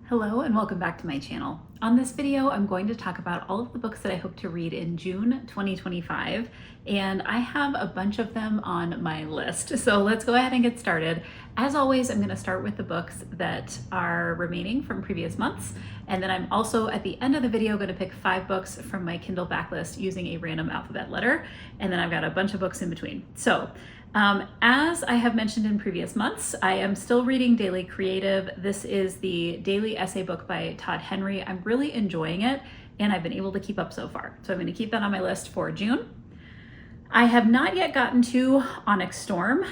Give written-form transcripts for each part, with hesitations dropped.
Hello and welcome back to my channel. On this video, I'm going to talk about all of the books that I hope to read in June 2025, and I have a bunch of them on my list. So let's go ahead and get started. As always, I'm going to start with the books that are remaining from previous months, and then I'm also at the end of the video going to pick 5 books from my Kindle backlist using a random alphabet letter, and then I've got a bunch of books in between. So as I have mentioned in previous months, I am still reading Daily Creative. This is the daily essay book by Todd Henry. I'm really enjoying it, and I've been able to keep up so far. So I'm going to keep that on my list for June. I have not yet gotten to Onyx Storm.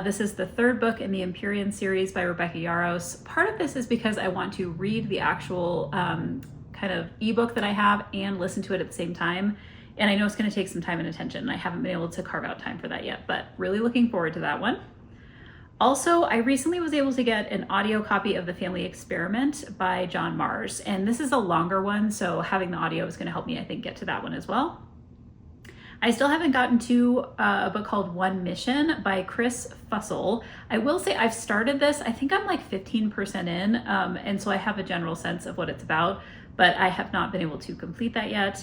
This is the 3rd book in the Empyrean series by Rebecca Yarros. Part of this is because I want to read the actual kind of ebook that I have and listen to it at the same time. And I know it's going to take some time and attention, and I haven't been able to carve out time for that yet, but really looking forward to that one. Also, I recently was able to get an audio copy of The Family Experiment by John Marrs, and this is a longer one, so having the audio is going to help me, I think, get to that one as well. I still haven't gotten to a book called One Mission by Chris Fussell. I will say I've started this. I think I'm like 15% in, and so I have a general sense of what it's about, but I have not been able to complete that yet.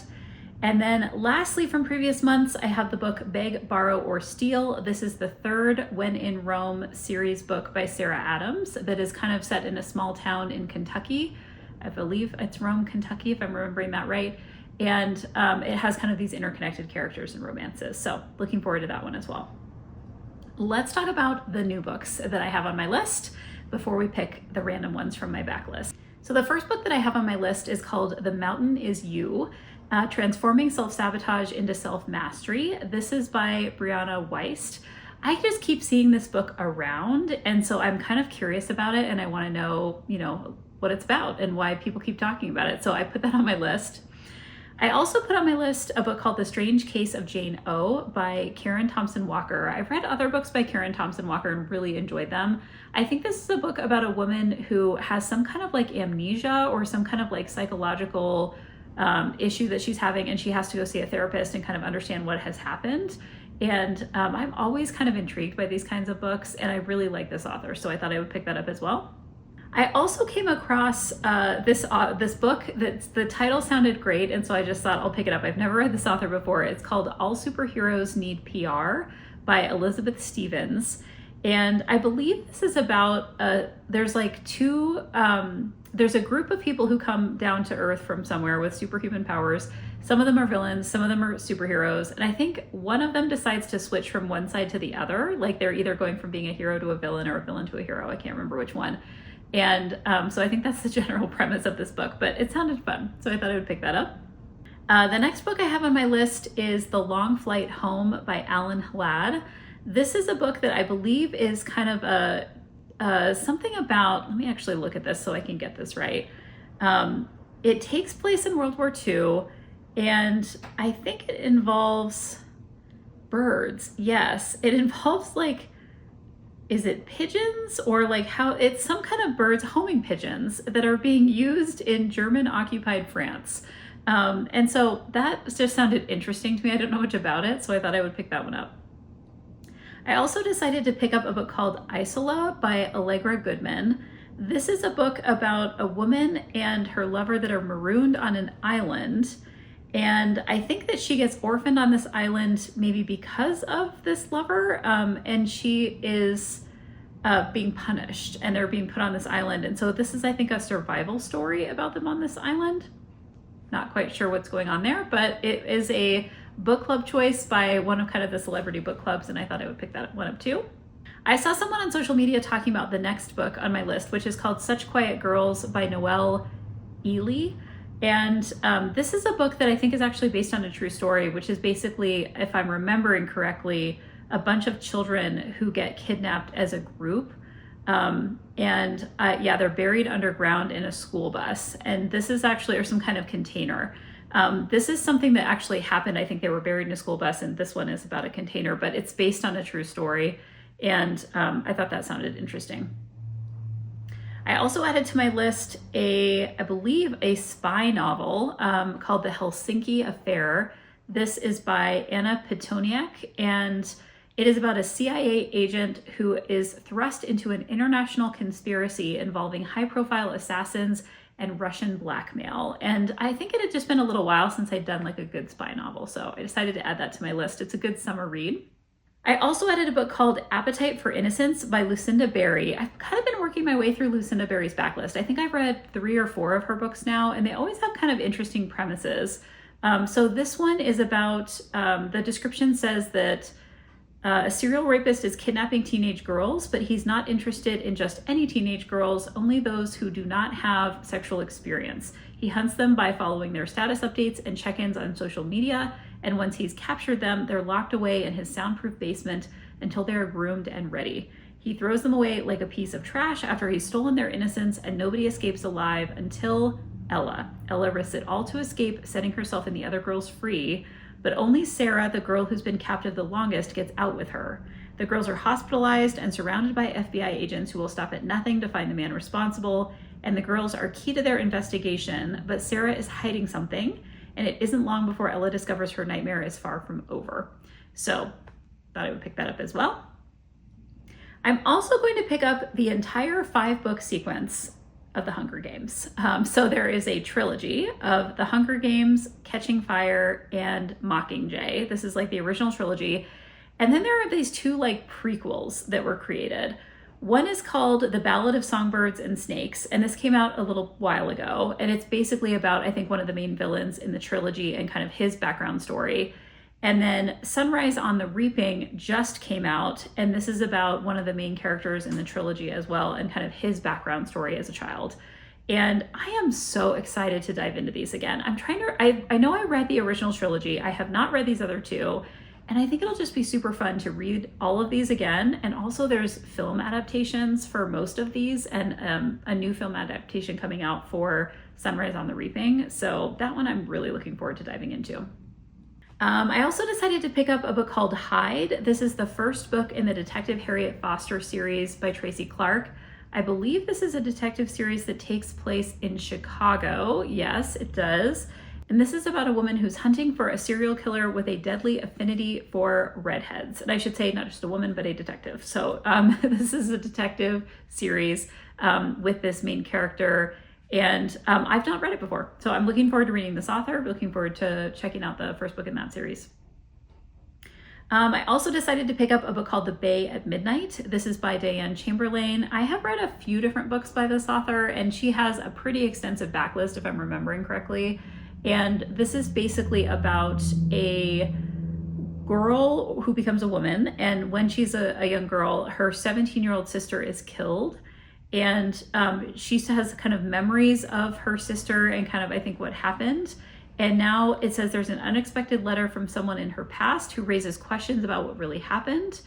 And then lastly, from previous months, I have the book Beg, Borrow, or Steal. This is the 3rd When in Rome series book by Sarah Adams that is kind of set in a small town in Kentucky. I believe it's Rome, Kentucky, if I'm remembering that right. And it has kind of these interconnected characters and romances. So looking forward to that one as well. Let's talk about the new books that I have on my list before we pick the random ones from my backlist. So the first book that I have on my list is called The Mountain Is You. Transforming Self-Sabotage into Self-Mastery. This is by Brianna Weist. I just keep seeing this book around, and so I'm kind of curious about it, and I want to know, what it's about and why people keep talking about it. So I put that on my list. I also put on my list a book called The Strange Case of Jane O by Karen Thompson Walker. I've read other books by Karen Thompson Walker and really enjoyed them. I think this is a book about a woman who has some kind of like amnesia or some kind of like psychological issue that she's having, and she has to go see a therapist and kind of understand what has happened. And I'm always kind of intrigued by these kinds of books, and I really like this author, so I thought I would pick that up as well. I also came across this book that the title sounded great, and so I just thought I'll pick it up. I've never read this author before. It's called All Superheroes Need PR by Elizabeth Stevens. And I believe this is about, there's a group of people who come down to Earth from somewhere with superhuman powers. Some of them are villains, some of them are superheroes. And I think one of them decides to switch from one side to the other. Like they're either going from being a hero to a villain or a villain to a hero. I can't remember which one. And so I think that's the general premise of this book, but it sounded fun. So I thought I would pick that up. The next book I have on my list is The Long Flight Home by Alan Hlad. This is a book that I believe is kind of something about, let me actually look at this so I can get this right. It takes place in World War II, and I think it involves birds. Yes, it involves like, is it pigeons or like how it's some kind of birds, homing pigeons that are being used in German occupied France. And so that just sounded interesting to me. I don't know much about it, so I thought I would pick that one up. I also decided to pick up a book called Isola by Allegra Goodman. This is a book about a woman and her lover that are marooned on an island. And I think that she gets orphaned on this island maybe because of this lover, and she is being punished, and they're being put on this island. And so this is, I think, a survival story about them on this island. Not quite sure what's going on there, but it is a book club choice by one of kind of the celebrity book clubs, and I thought I would pick that one up too. I saw someone on social media talking about the next book on my list, which is called Such Quiet Girls by Noelle Ely. And this is a book that I think is actually based on a true story, which is basically, if I'm remembering correctly, a bunch of children who get kidnapped as a group. They're buried underground in a school bus. And this is actually, or some kind of container. This is something that actually happened. I think they were buried in a school bus, and this one is about a container, but it's based on a true story. And I thought that sounded interesting. I also added to my list I believe a spy novel called The Helsinki Affair. This is by Anna Pitoniak, and It is about a CIA agent who is thrust into an international conspiracy involving high-profile assassins and Russian blackmail. And I think it had just been a little while since I'd done like a good spy novel, so I decided to add that to my list. It's a good summer read. I also added a book called Appetite for Innocence by Lucinda Berry. I've kind of been working my way through Lucinda Berry's backlist. I think I've read 3 or 4 of her books now, and they always have kind of interesting premises. So this one is about, the description says that a serial rapist is kidnapping teenage girls, but he's not interested in just any teenage girls, only those who do not have sexual experience. He hunts them by following their status updates and check-ins on social media, and once he's captured them, they're locked away in his soundproof basement until they're groomed and ready. He throws them away like a piece of trash after he's stolen their innocence, and nobody escapes alive until Ella. Ella risks it all to escape, setting herself and the other girls free, but only Sarah, the girl who's been captive the longest, gets out with her. The girls are hospitalized and surrounded by FBI agents who will stop at nothing to find the man responsible, and the girls are key to their investigation, but Sarah is hiding something, and it isn't long before Ella discovers her nightmare is far from over. So, thought I would pick that up as well. I'm also going to pick up the entire 5-book sequence of the Hunger Games. So there is a trilogy of the Hunger Games, Catching Fire, and Mockingjay. This is like the original trilogy. And then there are these 2 like prequels that were created. One is called The Ballad of Songbirds and Snakes, and this came out a little while ago, and it's basically about, I think, one of the main villains in the trilogy and kind of his background story. And then Sunrise on the Reaping just came out, and this is about one of the main characters in the trilogy as well, and kind of his background story as a child. And I am so excited to dive into these again. I know I read the original trilogy. I have not read these other 2. And I think it'll just be super fun to read all of these again. And also there's film adaptations for most of these, and a new film adaptation coming out for Sunrise on the Reaping. So that one I'm really looking forward to diving into. I also decided to pick up a book called Hide. This is the first book in the Detective Harriet Foster series by Tracy Clark. I believe this is a detective series that takes place in Chicago. Yes, it does. And this is about a woman who's hunting for a serial killer with a deadly affinity for redheads. And I should say not just a woman, but a detective. So this is a detective series with this main character. And I've not read it before. So I'm looking forward to reading this author, looking forward to checking out the first book in that series. I also decided to pick up a book called The Bay at Midnight. This is by Diane Chamberlain. I have read a few different books by this author, and she has a pretty extensive backlist, if I'm remembering correctly. And this is basically about a girl who becomes a woman, and when she's a young girl, her 17-year-old sister is killed, and she has kind of memories of her sister and kind of, I think, what happened. And now it says there's an unexpected letter from someone in her past who raises questions about what really happened,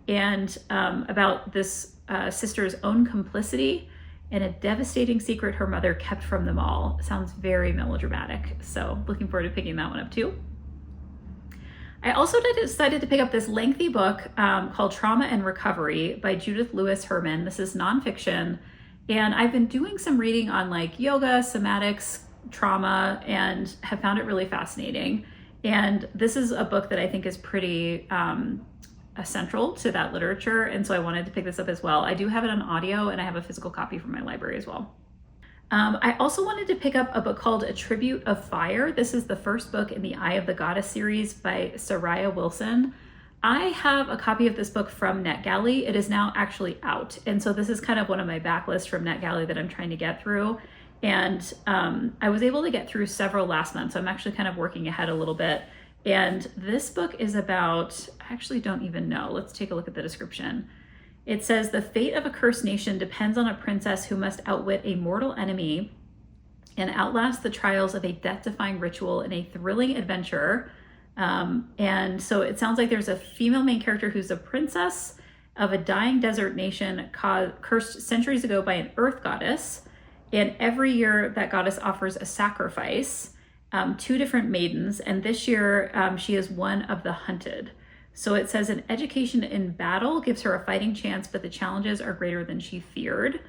and about this sister's own complicity and a devastating secret her mother kept from them all. Sounds very melodramatic. So looking forward to picking that one up too. I also decided to pick up this lengthy book called Trauma and Recovery by Judith Lewis Herman. This is nonfiction. And I've been doing some reading on like yoga, somatics, trauma, and have found it really fascinating. And this is a book that I think is pretty central to that literature, and so I wanted to pick this up as well. I do have it on audio, and I have a physical copy from my library as well. I also wanted to pick up a book called A Tribute of Fire. This is the first book in the Eye of the Goddess series by Soraya Wilson. I have a copy of this book from NetGalley. It is now actually out, and so this is kind of one of my backlists from NetGalley that I'm trying to get through. And I was able to get through several last month, so I'm actually kind of working ahead a little bit. And this book is about, I actually don't even know. Let's take a look at the description. It says, the fate of a cursed nation depends on a princess who must outwit a mortal enemy and outlast the trials of a death-defying ritual in a thrilling adventure. And so it sounds like there's a female main character who's a princess of a dying desert nation cursed centuries ago by an earth goddess. And every year that goddess offers a sacrifice, 2 different maidens, and this year she is one of the hunted. So it says an education in battle gives her a fighting chance, but the challenges are greater than she feared.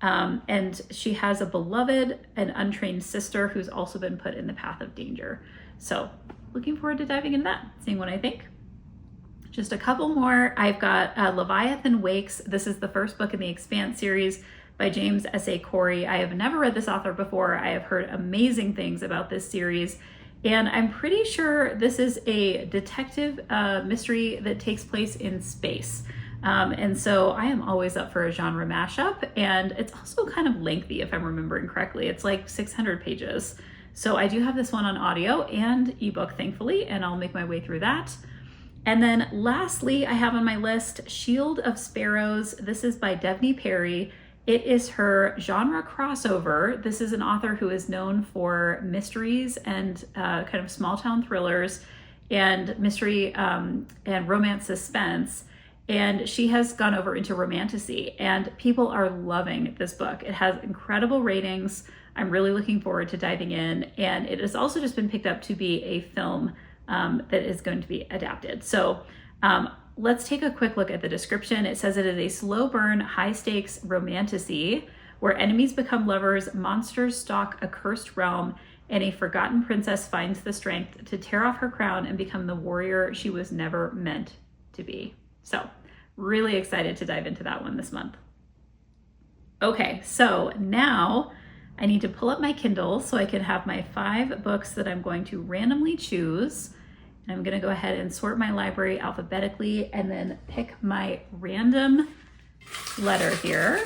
And she has a beloved and untrained sister who's also been put in the path of danger. So looking forward to diving into that, seeing what I think. Just a couple more. I've got Leviathan Wakes. This is the first book in the Expanse series by James S.A. Corey. I have never read this author before. I have heard amazing things about this series, and I'm pretty sure this is a detective mystery that takes place in space. And so I am always up for a genre mashup, and it's also kind of lengthy if I'm remembering correctly. It's like 600 pages. So I do have this one on audio and ebook, thankfully, and I'll make my way through that. And then lastly, I have on my list Shield of Sparrows. This is by Devney Perry. It is her genre crossover. This is an author who is known for mysteries and kind of small town thrillers and mystery and romance suspense. And she has gone over into romantasy, and people are loving this book. It has incredible ratings. I'm really looking forward to diving in. And it has also just been picked up to be a film that is going to be adapted. So let's take a quick look at the description. It says it is a slow burn, high stakes romantasy where enemies become lovers, monsters stalk a cursed realm, and a forgotten princess finds the strength to tear off her crown and become the warrior she was never meant to be. So really excited to dive into that one this month. Okay, so now I need to pull up my Kindle so I can have my 5 books that I'm going to randomly choose. And I'm going to go ahead and sort my library alphabetically and then pick my random letter here.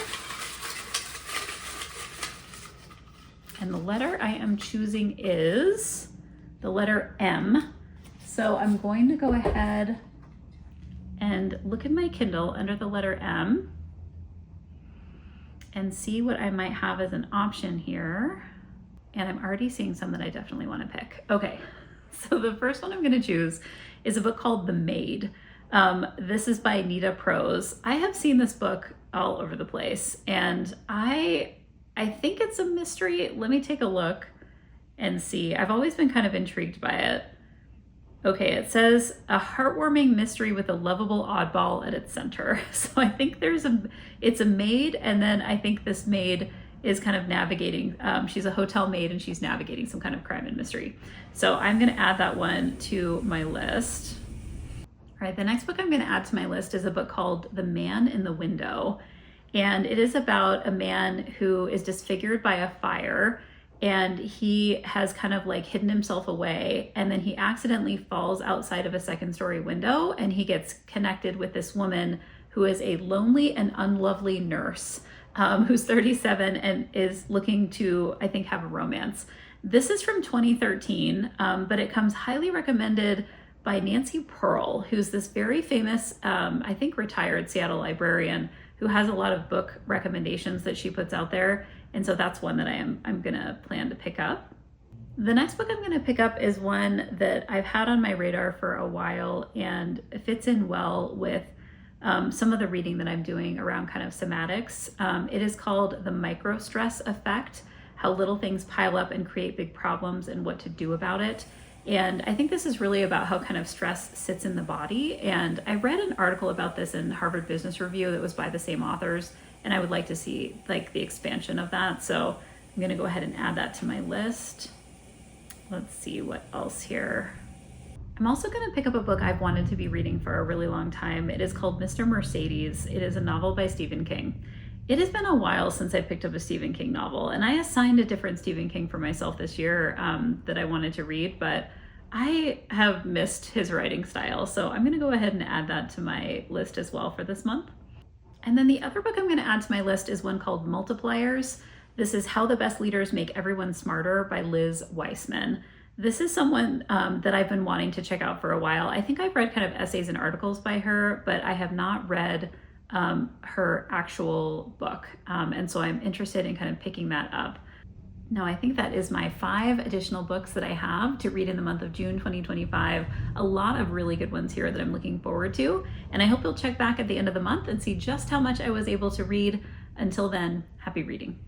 And the letter I am choosing is the letter M. So I'm going to go ahead and look at my Kindle under the letter M and see what I might have as an option here. And I'm already seeing some that I definitely want to pick. Okay, so the first one I'm going to choose is a book called The Maid. This is by Nita Prose. I have seen this book all over the place, and I think it's a mystery. Let me take a look and see. I've always been kind of intrigued by it. Okay, it says a heartwarming mystery with a lovable oddball at its center. So I think it's a maid, and then I think this maid is kind of navigating, she's a hotel maid and she's navigating some kind of crime and mystery. So I'm gonna add that one to my list. All right, the next book I'm gonna add to my list is a book called The Man in the Window. And it is about a man who is disfigured by a fire, and he has kind of like hidden himself away, and then he accidentally falls outside of a second-story window, and he gets connected with this woman who is a lonely and unlovely nurse who's 37 and is looking to, I think, have a romance. This is from 2013, but it comes highly recommended by Nancy Pearl, who's this very famous, I think, retired Seattle librarian who has a lot of book recommendations that she puts out there. And so that's one that I'm gonna plan to pick up. The next book I'm gonna pick up is one that I've had on my radar for a while and fits in well with some of the reading that I'm doing around kind of somatics. It is called The Microstress Effect: How Little Things Pile Up and Create Big Problems and What to Do About It. And I think this is really about how kind of stress sits in the body. And I read an article about this in Harvard Business Review that was by the same authors, and I would like to see like the expansion of that. So I'm gonna go ahead and add that to my list. Let's see what else here. I'm also gonna pick up a book I've wanted to be reading for a really long time. It is called Mr. Mercedes. It is a novel by Stephen King. It has been a while since I picked up a Stephen King novel, and I assigned a different Stephen King for myself this year that I wanted to read, but I have missed his writing style. So I'm gonna go ahead and add that to my list as well for this month. And then the other book I'm gonna add to my list is one called Multipliers. This is How the Best Leaders Make Everyone Smarter by Liz Weissman. This is someone that I've been wanting to check out for a while. I think I've read kind of essays and articles by her, but I have not read her actual book. And so I'm interested in kind of picking that up. Now, I think that is my 5 additional books that I have to read in the month of June 2025. A lot of really good ones here that I'm looking forward to. And I hope you'll check back at the end of the month and see just how much I was able to read. Until then, happy reading.